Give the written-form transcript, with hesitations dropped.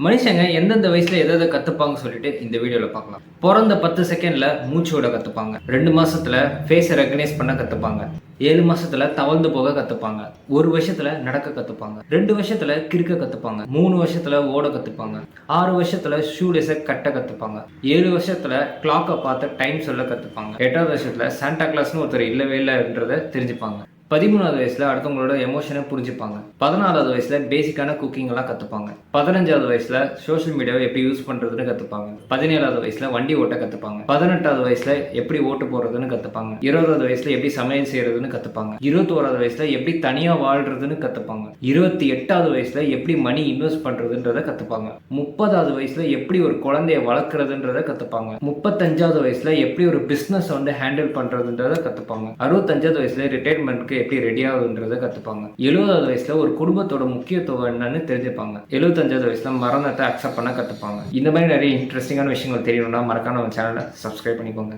மனுஷங்க எந்தெந்த வயசுல எதை எதை கத்துப்பாங்க சொல்லிட்டு இந்த வீடியோல பார்க்கலாம். பிறந்த 10 செகண்ட்ல மூச்சு விட கத்துப்பாங்க. 2 மாசத்துல ஃபேஸை ரெகனைஸ் பண்ண கத்துப்பாங்க. 7 மாசத்துல தவழ்ந்து போக கத்துப்பாங்க. 1 வருஷத்துல நடக்க கத்துப்பாங்க. 2 வருஷத்துல கிறுக்க கத்துப்பாங்க. 3 வருஷத்துல ஓட கத்துப்பாங்க. 6 வருஷத்துல ஷூலேஸை கட்ட கத்துப்பாங்க. 7 வருஷத்துல கிளாக்கை பார்த்து டைம் சொல்ல கத்துப்பாங்க. 8வது வருஷத்துல சாண்டா கிளாஸ்னு ஒருத்தர் இல்லவே இல்லைன்றதை தெரிஞ்சுப்பாங்க. 13வது வயசுல அடுத்தவங்களோட எமோஷனை புரிஞ்சுப்பாங்க. 14வது வயசுல பேசிக்கான குக்கிங் எல்லாம் கத்துப்பாங்க. 15வது வயசுல சோஷியல் மீடியாவை எப்படி யூஸ் பண்றதுன்னு கத்துப்பாங்க. 17வது வயசுல வண்டி ஓட்ட கத்துப்பாங்க. 18வது வயசுல எப்படி ஓட்டு போறதுன்னு கத்துப்பாங்க. 20வது வயசுல எப்படி சமையல் செய்யறதுன்னு கத்துப்பாங்க. 21வது வயசுல எப்படி தனியா வாழ்றதுன்னு கத்துப்பாங்க. 28வது வயசுல எப்படி மணி இன்வெஸ்ட் பண்றதுன்றத கத்துப்பாங்க. 30வது வயசுல எப்படி ஒரு குழந்தைய வளர்க்கறதுன்றத கத்துப்பாங்க. 35வது வயசுல எப்படி ஒரு பிசினஸ் ஹேண்டில் பண்றதுன்றத கத்துப்பாங்க. 65வது வயசுல ரிட்டையர்மெண்ட்க்கு எப்படி ரெடி ஆகுதுன்றதை கத்துப்பாங்க. 70வது வயசுல ஒரு குடும்பத்தோட முக்கியத்துவம் என்னன்னு தெரிஞ்சுப்பாங்க. 75வது வயசுல மரணத்தை அக்செப்ட் பண்ண கத்துப்பாங்க. இந்த மாதிரி நிறைய இன்ட்ரெஸ்டிங்கான விஷயங்கள் தெரியணும்னா மறக்காம நம்ம சேனலை சப்ஸ்கிரைப் பண்ணிக்கோங்க.